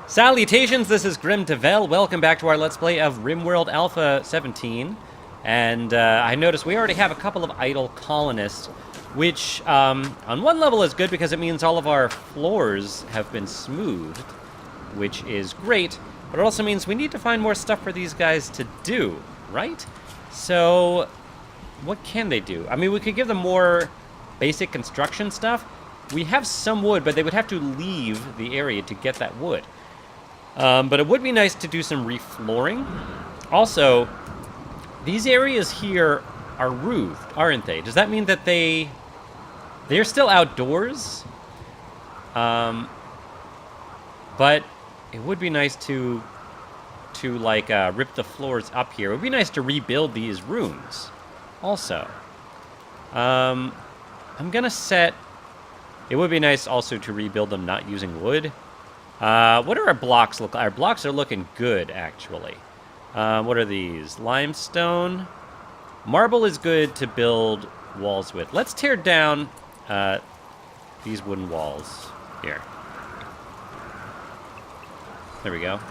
Salutations, this is Grim Tavel. Welcome back to our Let's Play of RimWorld Alpha 17. And I noticed we already have a couple of idle colonists, which on one level is good because it means all of our floors have been smoothed, which is great, but it also means we need to find more stuff for these guys to do, right? So, what can they do? I mean, we could give them more basic construction stuff. We have some wood, but they would have to leave the area to get that wood. But it would be nice to do some reflooring. Also, these areas here are roofed, aren't they? Does that mean that they're still outdoors? But it would be nice to like rip the floors up here. It would be nice to rebuild these rooms also. I'm gonna set... It would be nice also to rebuild them not using wood. What do our blocks look like? Our blocks are looking good, actually. What are these? Limestone. Marble is good to build walls with. Let's tear down these wooden walls here. There we go.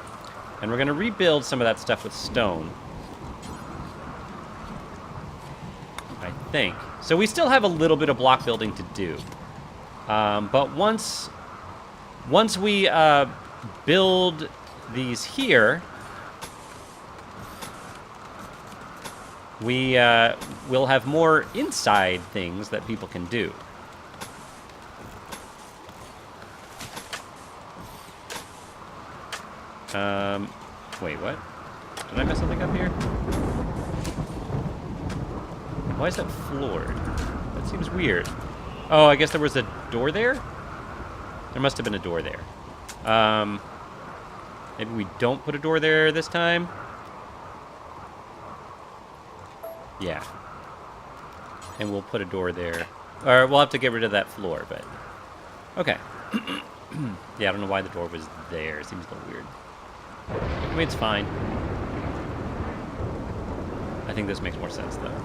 And we're going to rebuild some of that stuff with stone. I think. So we still have a little bit of block building to do. But once we build these here, we will have more inside things that people can do. Wait, what? Did I mess something up here? Why is that floored? That seems weird. Oh, I guess there was a door there? There must have been a door there. Maybe we don't put a door there this time? Yeah. And we'll put a door there. Or we'll have to get rid of that floor, but... Okay. Yeah, I don't know why the door was there. It seems a little weird. I mean, it's fine. I think this makes more sense, though.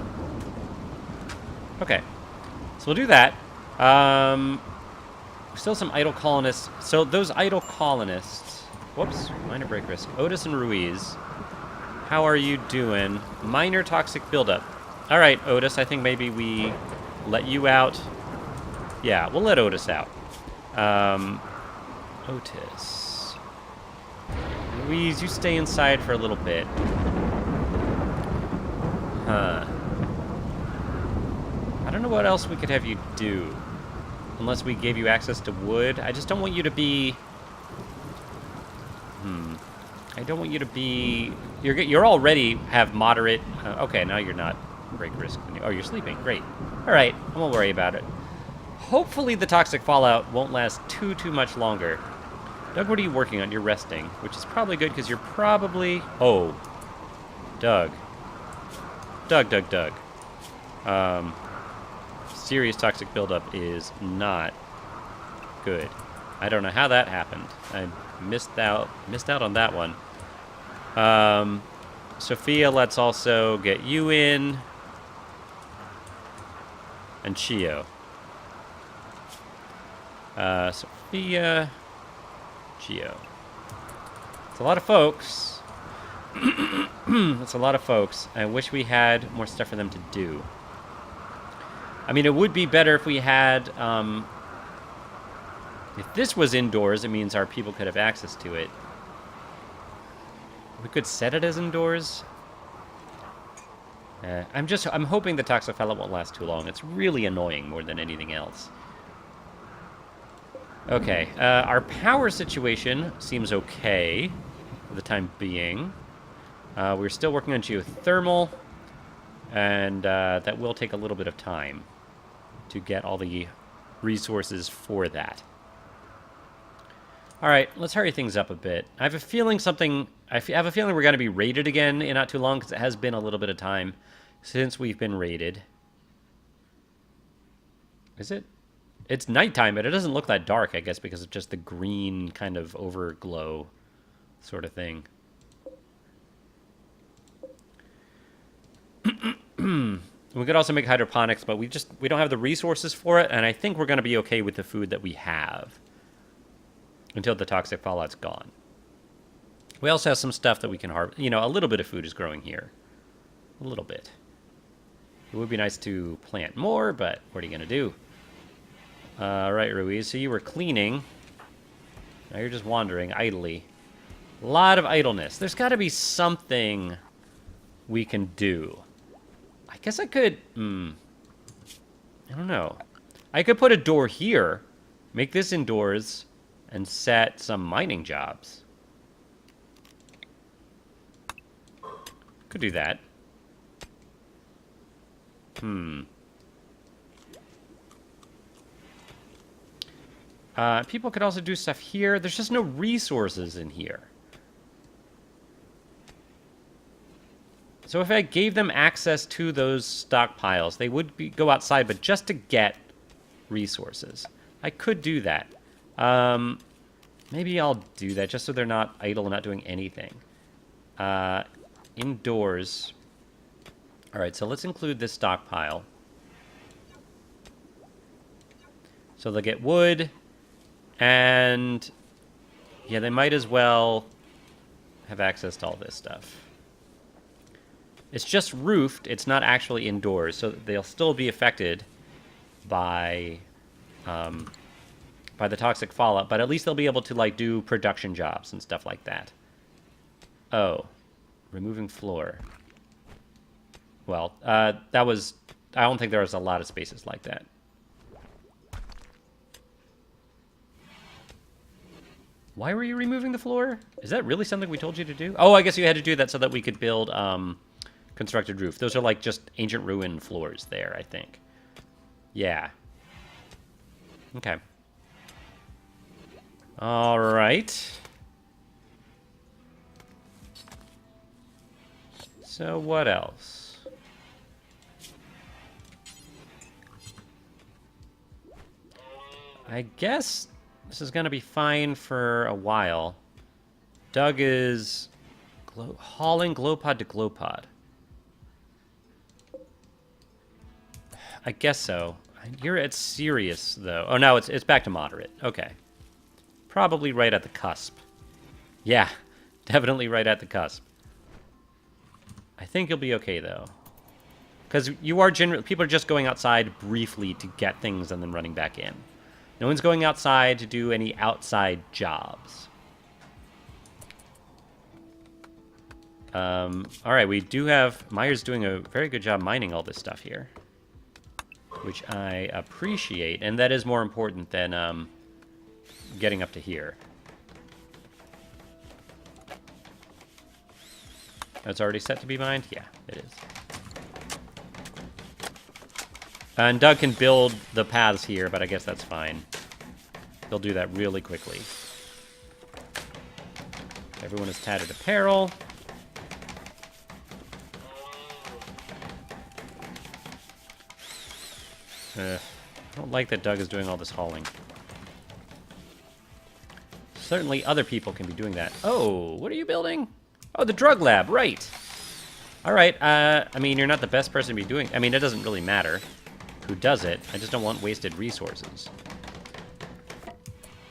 Okay. So we'll do that. Still some idle colonists. So those idle colonists... Whoops. Minor break risk. Otis and Ruiz. How are you doing? Minor toxic buildup. All right, Otis. I think maybe we let you out. Yeah, we'll let Otis out. Otis. Ruiz, you stay inside for a little bit. Huh. I don't know what else we could have you do. Unless we gave you access to wood. I just don't want you to be... I don't want you to be... You're already have moderate... okay, now you're not break risk. Oh, you're sleeping. Great. All right, I won't worry about it. Hopefully the toxic fallout won't last too much longer. Doug, what are you working on? You're resting, which is probably good because you're probably... Oh. Doug. Doug. Serious toxic buildup is not good. I don't know how that happened. I missed out on that one. Sophia, let's also get you in. And Chio. Sophia, Chio. It's a lot of folks. That's a lot of folks. I wish we had more stuff for them to do. I mean, it would be better if we had, if this was indoors, it means our people could have access to it. We could set it as indoors. I'm hoping the toxic fallout won't last too long. It's really annoying more than anything else. Okay, our power situation seems okay for the time being. We're still working on geothermal, and that will take a little bit of time to get all the resources for that. All right, let's hurry things up a bit. I have a feeling we're going to be raided again in not too long, because it has been a little bit of time since we've been raided. Is it? It's nighttime, but it doesn't look that dark, I guess, because of just the green kind of overglow sort of thing. We could also make hydroponics, but we don't have the resources for it, and I think we're going to be okay with the food that we have until the toxic fallout's gone. We also have some stuff that we can harvest. You know, a little bit of food is growing here. A little bit. It would be nice to plant more, but what are you going to do? Right, Ruiz. So you were cleaning. Now you're just wandering idly. A lot of idleness. There's got to be something we can do. I guess I could... I don't know. I could put a door here, make this indoors, and set some mining jobs. Could do that. People could also do stuff here. There's just no resources in here. So if I gave them access to those stockpiles, they would go outside, but just to get resources. I could do that. Maybe I'll do that just so they're not idle and not doing anything. Indoors. All right, so let's include this stockpile. So they'll get wood, and yeah, they might as well have access to all this stuff. It's just roofed. It's not actually indoors, so they'll still be affected by the toxic fallout, but at least they'll be able to, like, do production jobs and stuff like that. Oh, removing floor. Well, that was... I don't think there was a lot of spaces like that. Why were you removing the floor? Is that really something we told you to do? Oh, I guess you had to do that so that we could build constructed roof. Those are like just ancient ruin floors there, I think. Yeah. Okay. All right. So what else? I guess this is going to be fine for a while. Doug is hauling glow pod to glow pod. I guess so. You're at serious, though. Oh, no, it's back to moderate. Okay. Probably right at the cusp. Yeah, definitely right at the cusp. I think you'll be okay, though. Because you are generally... People are just going outside briefly to get things and then running back in. No one's going outside to do any outside jobs. All right, we do have... Meyer's doing a very good job mining all this stuff here, which I appreciate, and that is more important than getting up to here. It's already set to be mined? Yeah, it is. And Doug can build the paths here, but I guess that's fine. He'll do that really quickly. Everyone is tattered apparel. I don't like that Doug is doing all this hauling. Certainly other people can be doing that. Oh, what are you building? Oh, the drug lab, right. All right, I mean, you're not the best person to be doing... I mean, it doesn't really matter who does it. I just don't want wasted resources.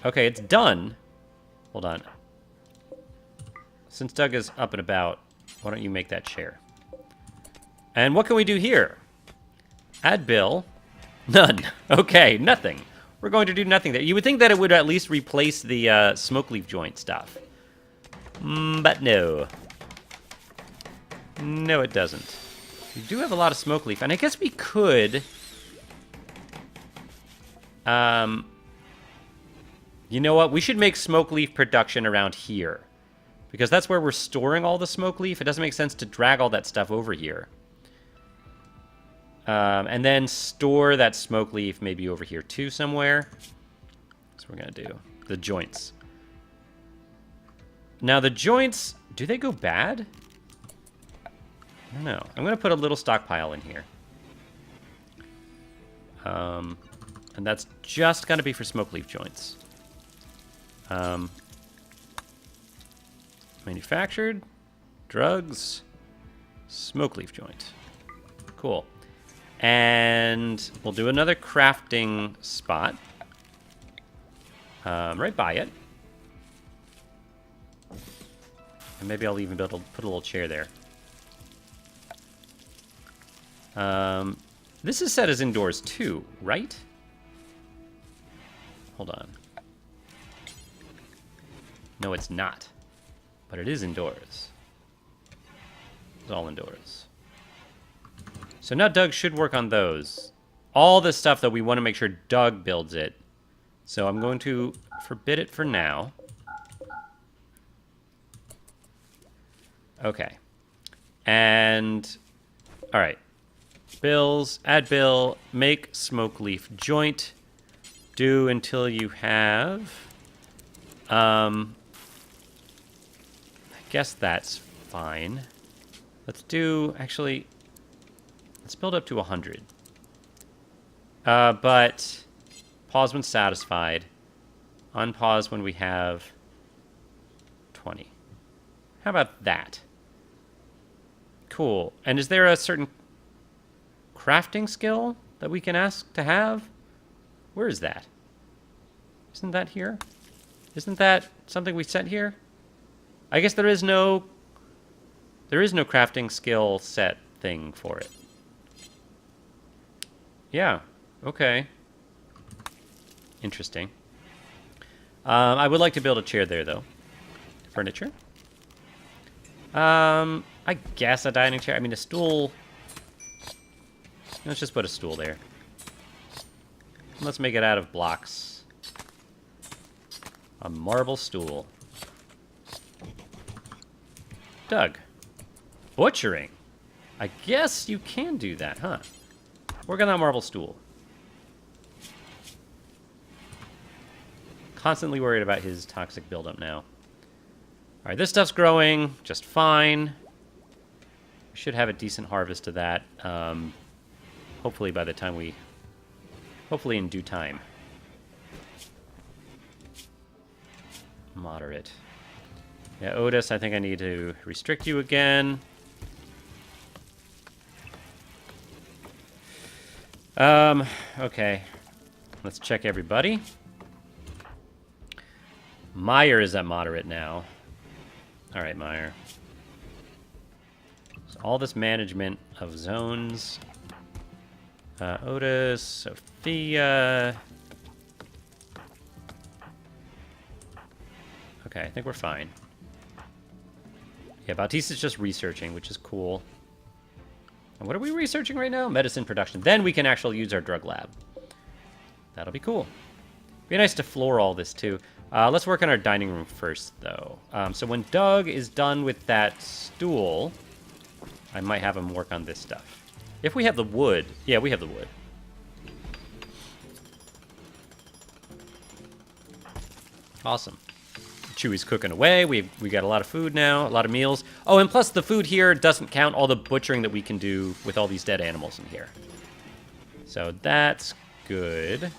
Okay, it's done. Hold on. Since Doug is up and about, why don't you make that chair? And what can we do here? Add bill. None. Okay, nothing. We're going to do nothing there. You would think that it would at least replace the smoke leaf joint stuff. But no. No, it doesn't. We do have a lot of smoke leaf, and I guess we could... you know what? We should make smoke leaf production around here, because that's where we're storing all the smoke leaf. It doesn't make sense to drag all that stuff over here. And then store that smoke leaf maybe over here too somewhere. That's what we're going to do. The joints. Now the joints, do they go bad? I don't know. I'm going to put a little stockpile in here. And that's just going to be for smoke leaf joints. Manufactured. Drugs. Smoke leaf joint. Cool. And we'll do another crafting spot. Right by it. And maybe I'll even be able to put a little chair there. This is set as indoors too, right? Hold on. No, it's not. But it is indoors. It's all indoors. So now Doug should work on those. All this stuff, though, we want to make sure Doug builds it. So I'm going to forbid it for now. Okay. And, all right. Bills, add bill, make smoke leaf joint. Do until you have... I guess that's fine. Let's do, actually, let's build up to 100. But pause when satisfied. Unpause when we have 20. How about that? Cool. And is there a certain crafting skill that we can ask to have? Where is that? Isn't that here? Isn't that something we set here? I guess there is no crafting skill set thing for it. Yeah. Okay. Interesting. I would like to build a chair there, though. Furniture. I guess a dining chair. I mean, a stool. Let's just put a stool there. Let's make it out of blocks. A marble stool. Doug. Butchering. I guess you can do that, huh? Work on that marble stool. Constantly worried about his toxic buildup now. Alright, this stuff's growing just fine. We should have a decent harvest of that. Hopefully by the time we... Hopefully in due time. Moderate. Yeah, Otis, I think I need to restrict you again. Okay. Let's check everybody. Meyer is at moderate now. Alright, Meyer. So all this management of zones. Otis, Sophia. Okay, I think we're fine. Yeah, Bautista's just researching, which is cool. And what are we researching right now? Medicine production. Then we can actually use our drug lab. That'll be cool. Be nice to floor all this, too. Let's work on our dining room first, though. So when Doug is done with that stool, I might have him work on this stuff. If we have the wood. Yeah, we have the wood. Awesome. Chewy's cooking away. We got a lot of food now, a lot of meals. Oh, and plus the food here doesn't count all the butchering that we can do with all these dead animals in here. So that's good.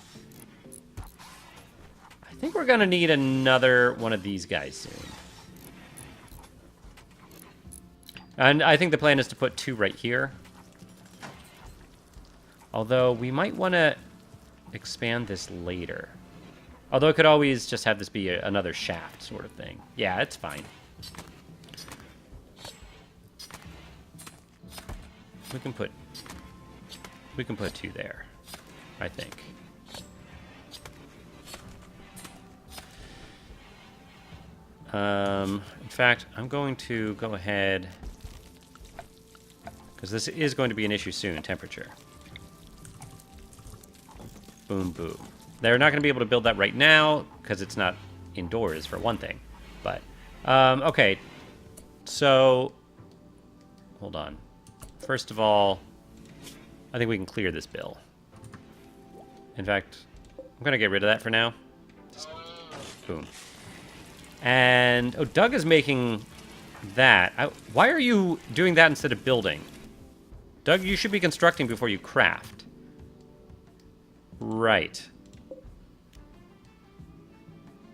I think we're going to need another one of these guys soon. And I think the plan is to put 2 right here. Although we might want to expand this later. Although it could always just have this be another shaft sort of thing. Yeah, it's fine. We can put 2 there, I think. In fact, I'm going to go ahead, because this is going to be an issue soon, temperature. Boom, boom. They're not going to be able to build that right now, because it's not indoors, for one thing. But, okay. So, hold on. First of all, I think we can clear this bill. In fact, I'm going to get rid of that for now. Just, boom. And, oh, Doug is making that. Why are you doing that instead of building? Doug, you should be constructing before you craft. Right.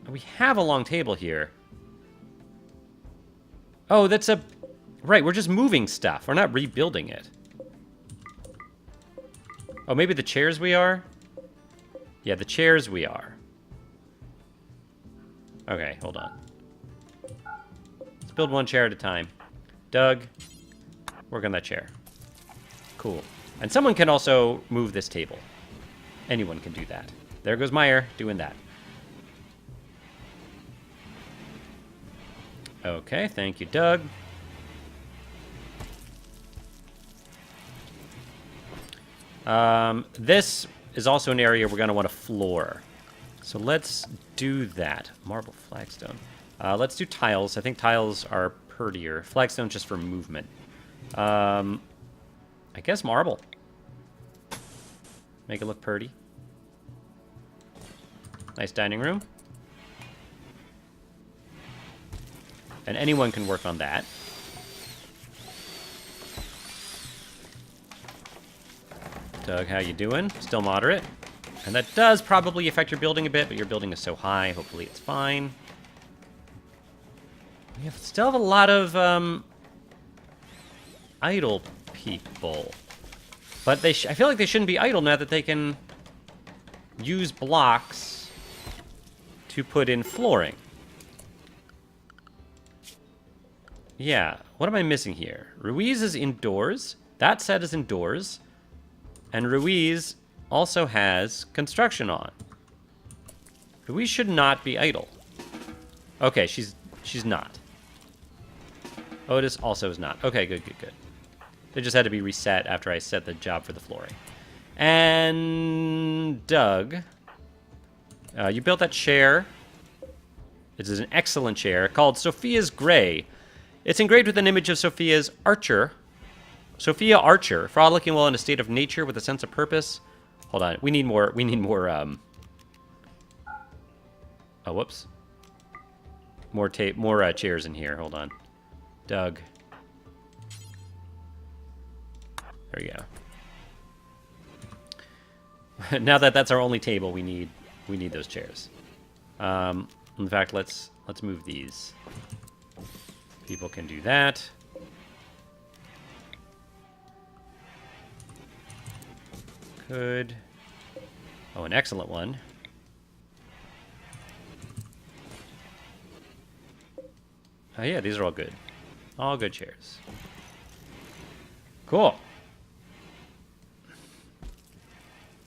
We have a long table here. Oh, that's a... Right, we're just moving stuff. We're not rebuilding it. Oh, maybe the chairs we are? Yeah, the chairs we are. Okay, hold on. Let's build one chair at a time. Doug, work on that chair. Cool. And someone can also move this table. Anyone can do that. There goes Meyer doing that. Okay, thank you, Doug. This is also an area we're going to want to floor. So let's do that. Marble, flagstone. Let's do tiles. I think tiles are prettier. Flagstone just for movement. I guess marble. Make it look pretty. Nice dining room. And anyone can work on that. Doug, how you doing? Still moderate. And that does probably affect your building a bit, but your building is so high, hopefully it's fine. We still have a lot of idle people. But I feel like they shouldn't be idle now that they can use blocks to put in flooring. Yeah, what am I missing here? Ruiz is indoors. That set is indoors. And Ruiz also has construction on. Ruiz should not be idle. Okay, she's not. Otis also is not. Okay, good. They just had to be reset after I set the job for the flooring. And Doug, you built that chair. It is an excellent chair called Sophia's Gray. It's engraved with an image of Sophia's Archer. Sophia Archer, frolicking well in a state of nature with a sense of purpose. Hold on, we need more, oh, whoops. More chairs in here, hold on. Doug. There you go. Now that that's our only table, we need those chairs. In fact, let's move these. People can do that. Good. Oh, an excellent one. Oh yeah, these are all good. All good chairs. Cool.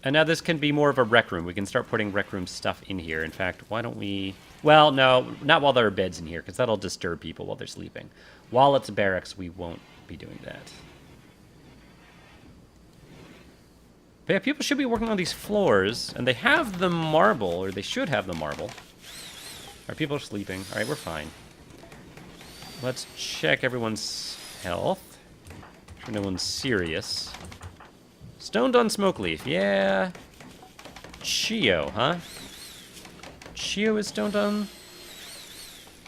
And now this can be more of a rec room. We can start putting rec room stuff in here. In fact, why don't we... Well, no, not while there are beds in here, because that'll disturb people while they're sleeping. While it's barracks, we won't be doing that. But yeah, people should be working on these floors, and they have the marble, or they should have the marble. Alright, people are sleeping. Alright, we're fine. Let's check everyone's health. Make sure no one's serious. Stoned on smoke leaf, yeah. Chio, huh? Chio is stoned on?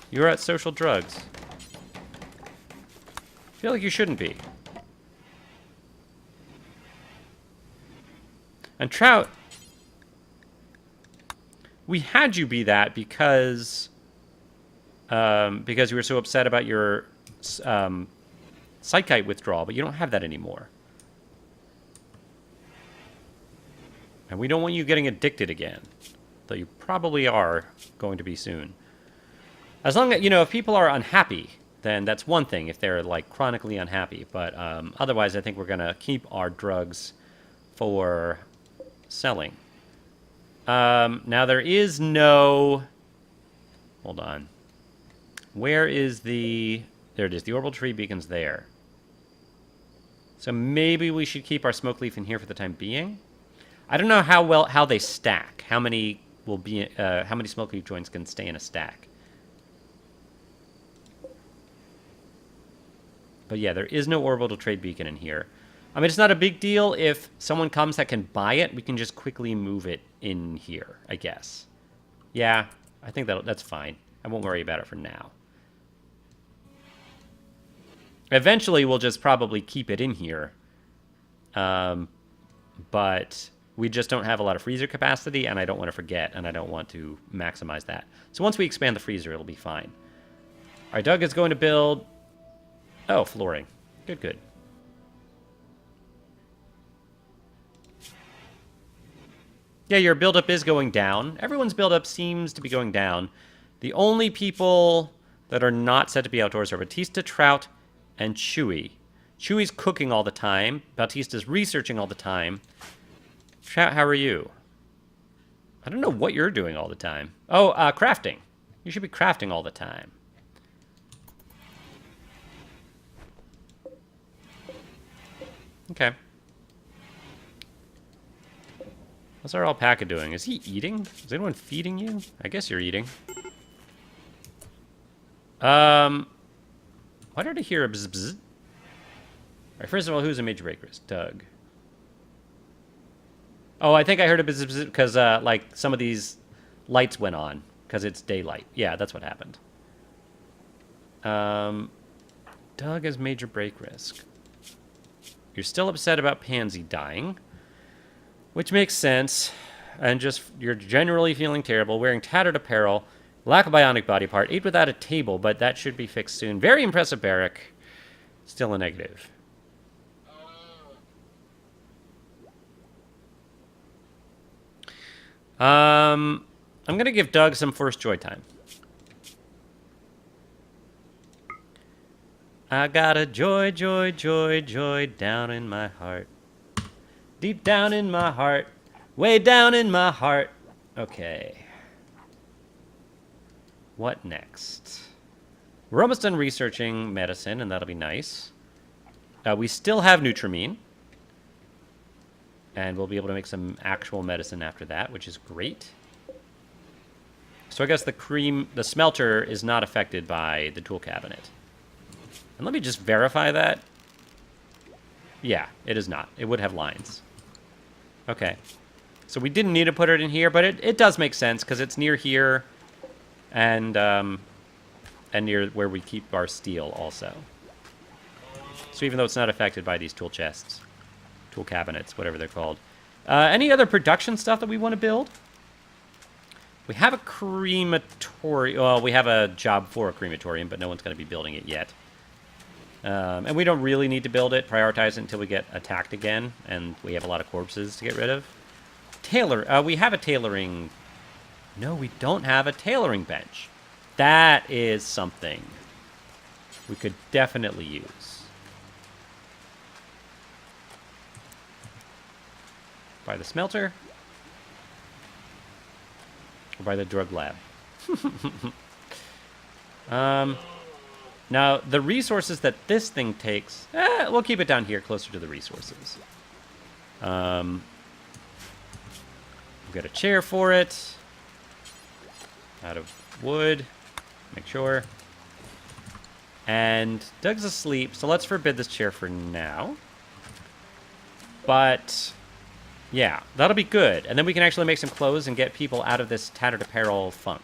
You're at social drugs. I feel like you shouldn't be. And Trout, we had you be that because you were so upset about your psychite withdrawal, but you don't have that anymore. And we don't want you getting addicted again, though you probably are going to be soon. As long as, you know, if people are unhappy, then that's one thing, if they're, like, chronically unhappy. But otherwise, I think we're going to keep our drugs for selling. Now, there is no... Hold on. Where is the... There it is. The orbital tree beacon's there. So maybe we should keep our smoke leaf in here for the time being. I don't know how they stack. How many will be how many smoke leaf joints can stay in a stack. But yeah, there is no orbital trade beacon in here. I mean, it's not a big deal if someone comes that can buy it. We can just quickly move it in here, I guess. Yeah, I think that's fine. I won't worry about it for now. Eventually, we'll just probably keep it in here. But we just don't have a lot of freezer capacity, and I don't want to forget, and I don't want to maximize that. So once we expand the freezer, it'll be fine. All right, Doug is going to build... Oh, flooring. Good. Yeah, your buildup is going down. Everyone's buildup seems to be going down. The only people that are not set to be outdoors are Batista, Trout, and Chewy. Chewy's cooking all the time. Batista's researching all the time. Trout, how are you? I don't know what you're doing all the time. Oh, crafting. You should be crafting all the time. Okay. What's our alpaca doing? Is he eating? Is anyone feeding you? I guess you're eating. Why did I hear a bzz bzz? All right, first of all, who's a major break risk? Doug. Oh, I think I heard a bzz bzz because, like, some of these lights went on because it's daylight. Yeah, that's what happened. Doug has major break risk. You're still upset about Pansy dying, which makes sense. And just, you're generally feeling terrible, wearing tattered apparel, lack of bionic body part, ate without a table, but that should be fixed soon. Very impressive, Barrick. Still a negative. I'm going to give Doug some first joy time. I got a joy, joy, joy, joy down in my heart. Deep down in my heart. Way down in my heart. Okay. What next? We're almost done researching medicine, and that'll be nice. We still have Nutramine. And we'll be able to make some actual medicine after that, which is great. So I guess the smelter is not affected by the tool cabinet. And let me just verify that. Yeah, it is not. It would have lines. Okay. So we didn't need to put it in here, but it does make sense because it's near here and near where we keep our steel also. So even though it's not affected by these tool chests, tool cabinets, whatever they're called. Any other production stuff that we want to build? We have a crematorium. Well, we have a job for a crematorium, but no one's going to be building it yet. And we don't really need to build it, prioritize it until we get attacked again, and we have a lot of corpses to get rid of. We have a tailoring... No, we don't have a tailoring bench. That is something we could definitely use. By the smelter? Or by the drug lab? Now, the resources that this thing takes... we'll keep it down here, closer to the resources. We've got a chair for it. Out of wood. Make sure. And Doug's asleep, so let's forbid this chair for now. But... yeah, that'll be good. And then we can actually make some clothes and get people out of this tattered apparel funk.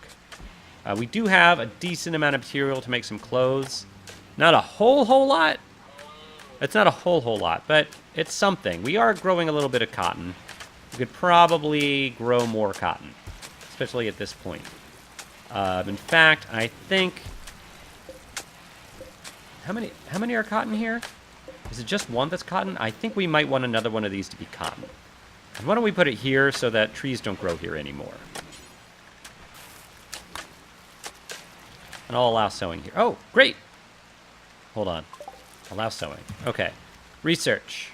We do have a decent amount of material to make some clothes. Not a whole lot. It's not a whole lot, but it's something. We are growing a little bit of cotton. We could probably grow more cotton, especially at this point. In fact, I think... How many are cotton here? Is it just one that's cotton? I think we might want another one of these to be cotton. And why don't we put it here so that trees don't grow here anymore? And I'll allow sowing here. Oh, great! Hold on. Allow sowing. Okay. Research.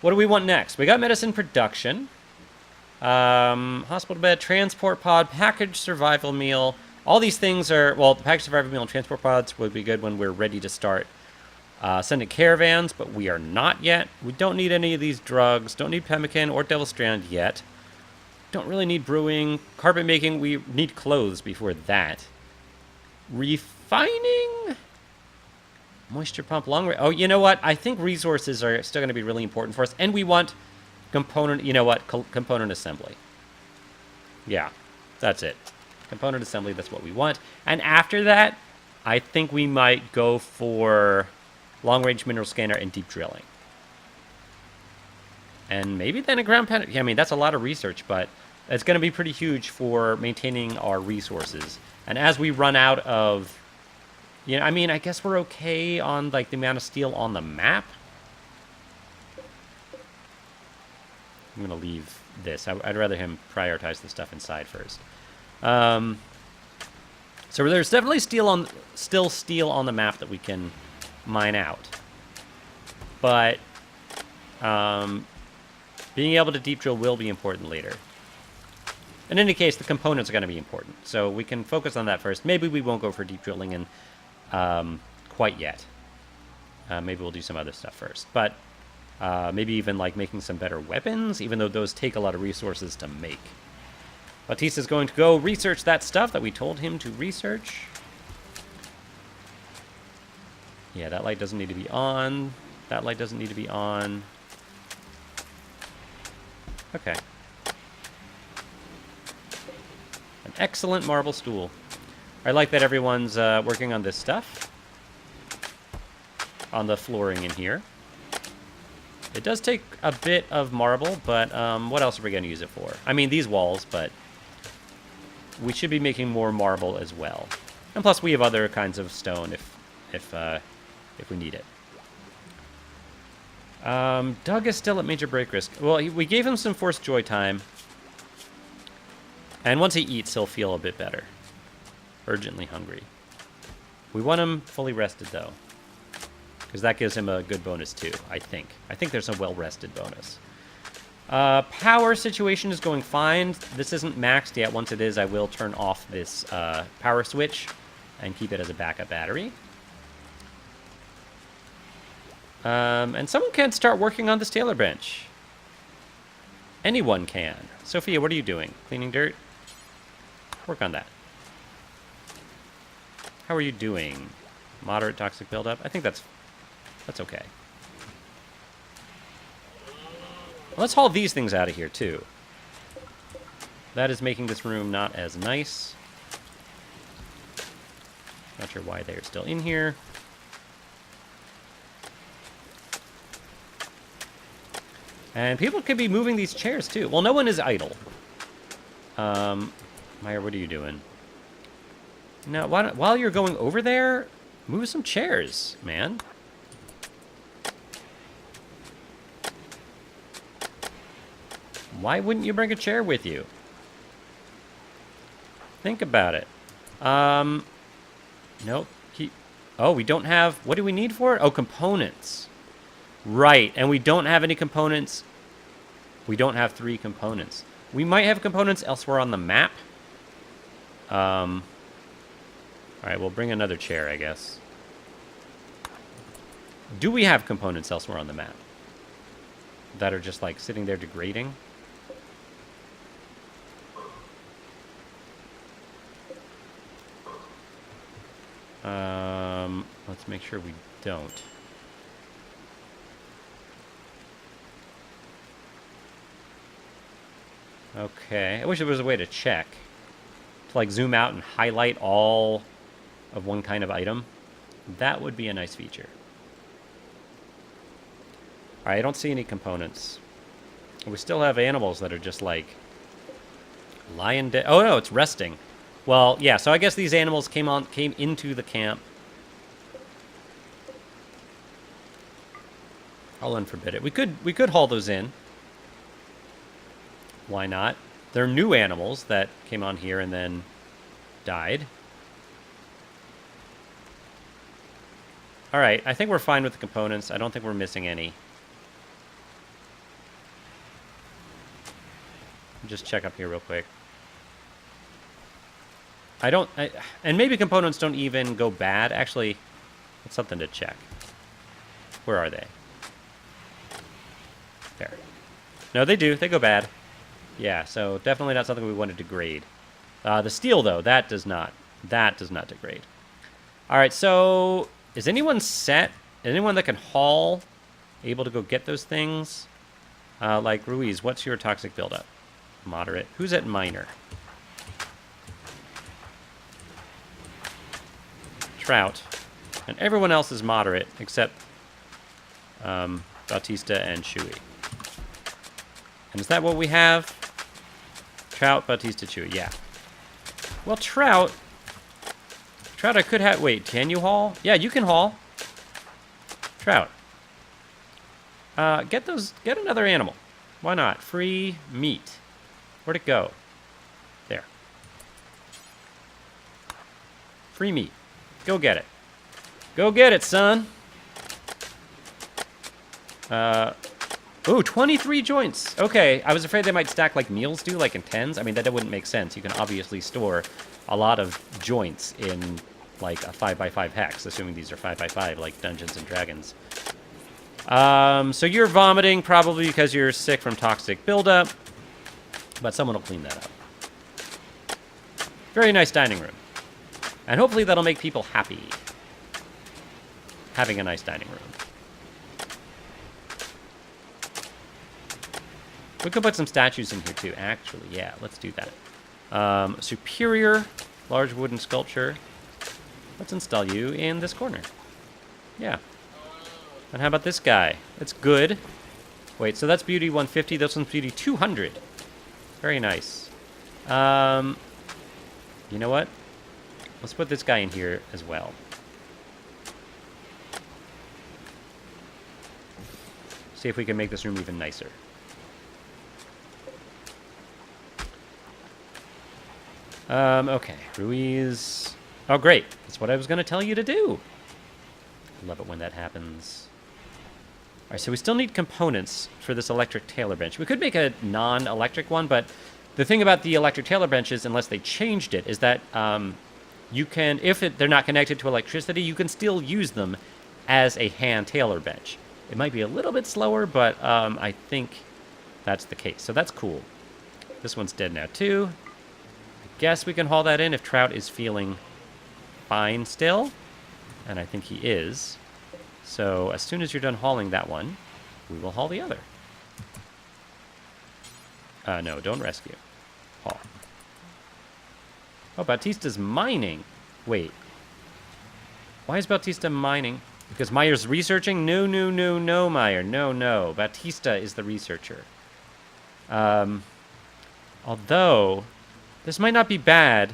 What do we want next? We got medicine production. Hospital bed, transport pod, package survival meal. All these things are... well, the package survival meal and transport pods would be good when we're ready to start sending caravans, but we are not yet. We don't need any of these drugs. Don't need pemmican or devil strand yet. Don't really need brewing. Carpet making, we need clothes before that. Refining? Moisture pump, long range. Oh, you know what? I think resources are still going to be really important for us. And we want component, you know what? Component assembly. Yeah, that's it. Component assembly, that's what we want. And after that, I think we might go for long-range mineral scanner and deep drilling. And maybe then a ground pen. I mean, that's a lot of research, but it's going to be pretty huge for maintaining our resources. And as we run out of... you know, I mean, I guess we're okay on, like, the amount of steel on the map. I'm going to leave this. I'd rather him prioritize the stuff inside first. So So there's definitely still steel on the map that we can mine out. But being able to deep drill will be important later. In any case, the components are going to be important. So we can focus on that first. Maybe we won't go for deep drilling in quite yet. Maybe we'll do some other stuff first. But maybe even like making some better weapons, even though those take a lot of resources to make. Batista's going to go research that stuff that we told him to research. Yeah, that light doesn't need to be on. That light doesn't need to be on. Okay. An excellent marble stool. I like that everyone's working on this stuff. On the flooring in here. It does take a bit of marble, but what else are we going to use it for? I mean, these walls, but we should be making more marble as well. And plus, we have other kinds of stone if we need it. Doug is still at major break risk. Well, we gave him some forced joy time. And once he eats, he'll feel a bit better. Urgently hungry. We want him fully rested, though. Because that gives him a good bonus, too, I think. I think there's a well-rested bonus. Power situation is going fine. This isn't maxed yet. Once it is, I will turn off this power switch and keep it as a backup battery. And someone can start working on this tailor bench. Anyone can. Sophia, what are you doing? Cleaning dirt? Work on that. How are you doing? Moderate toxic buildup? I think that's okay. Let's haul these things out of here, too. That is making this room not as nice. Not sure why they're still in here. And people could be moving these chairs, too. Well, no one is idle. Meyer, what are you doing? Now, while you're going over there, move some chairs, man. Why wouldn't you bring a chair with you? Think about it. Nope. Oh, we don't have... What do we need for it? Oh, components. Right, and we don't have any components. We don't have 3 components. We might have components elsewhere on the map. Alright, we'll bring another chair, I guess. Do we have components elsewhere on the map? That are just, like, sitting there degrading? Let's make sure we don't. Okay, I wish there was a way to check. To like zoom out and highlight all of one kind of item. That would be a nice feature. Alright, I don't see any components. We still have animals that are just like lying dead. Oh no, it's resting. Well, yeah, so I guess these animals came into the camp. I'll unforbid it. We could haul those in. Why not? They're new animals that came on here and then died. Alright, I think we're fine with the components. I don't think we're missing any. Just check up here real quick. And maybe components don't even go bad. Actually, it's something to check. Where are they? There. No, they do. They go bad. Yeah, so definitely not something we want to degrade. The steel, though, that does not degrade. All right, so is anyone set? Is anyone that can haul able to go get those things? Like Ruiz, what's your toxic buildup? Moderate. Who's at minor? Trout. And everyone else is moderate except Bautista and Chewy. And is that what we have? Trout, Bautista, Chewy. Yeah. Well, Trout, I could have... Wait, can you haul? Yeah, you can haul. Trout. Get another animal. Why not? Free meat. Where'd it go? There. Free meat. Go get it. Go get it, son. Ooh, 23 joints. Okay, I was afraid they might stack like meals do, like in tens. I mean, that wouldn't make sense. You can obviously store a lot of joints in like a 5x5 hex, assuming these are 5x5, like Dungeons and Dragons. So you're vomiting probably because you're sick from toxic buildup, but someone will clean that up. Very nice dining room. And hopefully that'll make people happy. Having a nice dining room. We could put some statues in here too, actually. Yeah, let's do that. Superior, large wooden sculpture. Let's install you in this corner. Yeah. And how about this guy? That's good. Wait, so that's beauty 150. This one's beauty 200. Very nice. You know what? Let's put this guy in here as well. See if we can make this room even nicer. Okay. Ruiz. Oh, great. That's what I was going to tell you to do. I love it when that happens. All right, so we still need components for this electric tailor bench. We could make a non-electric one, but the thing about the electric tailor benches, unless they changed it, is that you can, if they're not connected to electricity, you can still use them as a hand tailor bench. It might be a little bit slower, but I think that's the case. So that's cool. This one's dead now, too. I guess we can haul that in if Trout is feeling fine still. And I think he is. So as soon as you're done hauling that one, we will haul the other. No, don't rescue. Haul. Oh, Bautista's mining. Wait. Why is Bautista mining? Because Meyer's researching? No, no, no, no, Meyer. No, no. Bautista is the researcher. Although, this might not be bad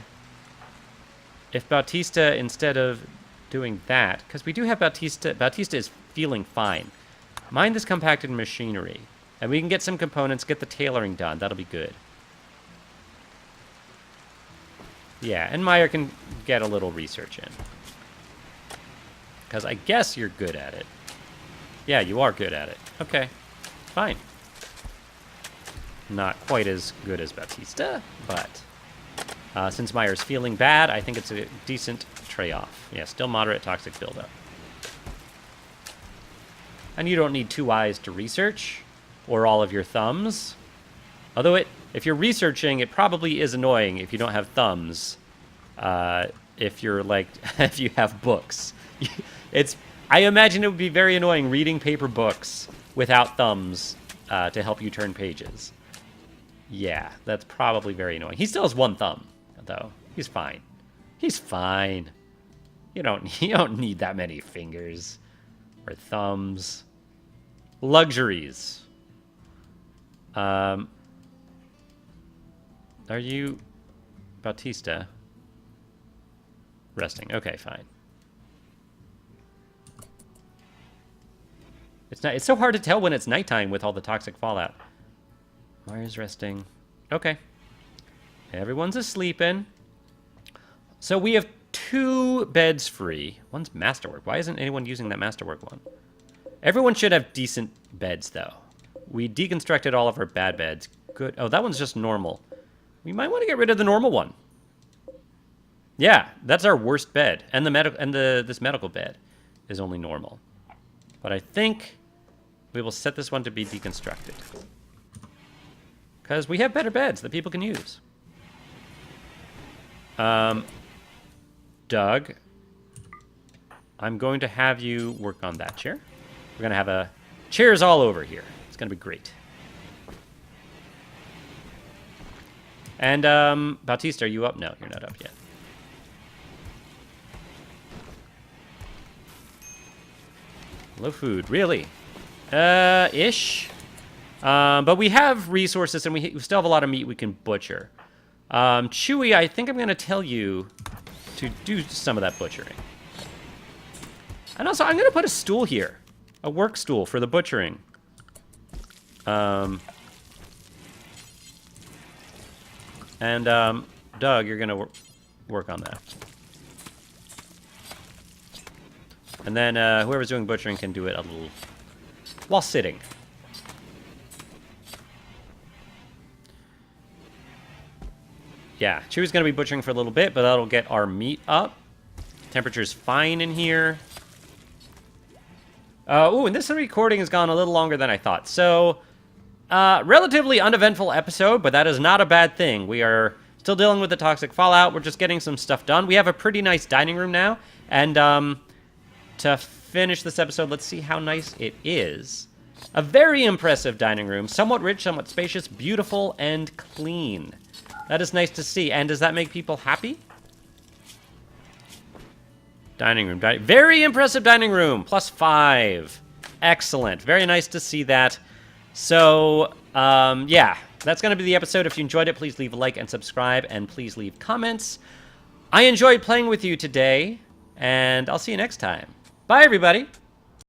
if Bautista, instead of doing that, because we do have Bautista is feeling fine. Mine this compacted machinery, and we can get some components, get the tailoring done. That'll be good. Yeah, and Meyer can get a little research in. Because I guess you're good at it. Yeah, you are good at it. Okay, fine. Not quite as good as Bautista, but since Meyer's feeling bad, I think it's a decent trade-off. Yeah, still moderate toxic buildup. And you don't need 2 eyes to research, or all of your thumbs. Although if you're researching, it probably is annoying if you don't have thumbs. If you're like, if you have books. I imagine it would be very annoying reading paper books without thumbs to help you turn pages. Yeah, that's probably very annoying. He still has 1 thumb, though. He's fine. He's fine. You don't need that many fingers or thumbs. Luxuries. Are you Bautista? Resting. Okay, fine. It's so hard to tell when it's nighttime with all the toxic fallout. Meyer's resting. Okay. Everyone's asleeping. So we have 2 beds free. One's masterwork. Why isn't anyone using that masterwork one? Everyone should have decent beds, though. We deconstructed all of our bad beds. Good. Oh, that one's just normal. We might want to get rid of the normal one. Yeah, that's our worst bed. And this medical bed is only normal. But I think we will set this one to be deconstructed. Because we have better beds that people can use. Doug, I'm going to have you work on that chair. We're going to have chairs all over here. It's going to be great. And, Bautista, are you up? No, you're not up yet. Low food, really? Ish. But we have resources, and we still have a lot of meat we can butcher. Chewy, I think I'm going to tell you to do some of that butchering. And also, I'm going to put a stool here. A work stool for the butchering. Doug, you're going to work on that. And then whoever's doing butchering can do it a little while sitting. Yeah, Chewie's going to be butchering for a little bit, but that'll get our meat up. Temperature's fine in here. Ooh, and this recording has gone a little longer than I thought. So, relatively uneventful episode, but that is not a bad thing. We are still dealing with the toxic fallout. We're just getting some stuff done. We have a pretty nice dining room now. And to finish this episode, let's see how nice it is. A very impressive dining room. Somewhat rich, somewhat spacious, beautiful, and clean. That is nice to see. And does that make people happy? Dining room. Very impressive dining room. +5. Excellent. Very nice to see that. So, yeah. That's going to be the episode. If you enjoyed it, please leave a like and subscribe. And please leave comments. I enjoyed playing with you today. And I'll see you next time. Bye, everybody.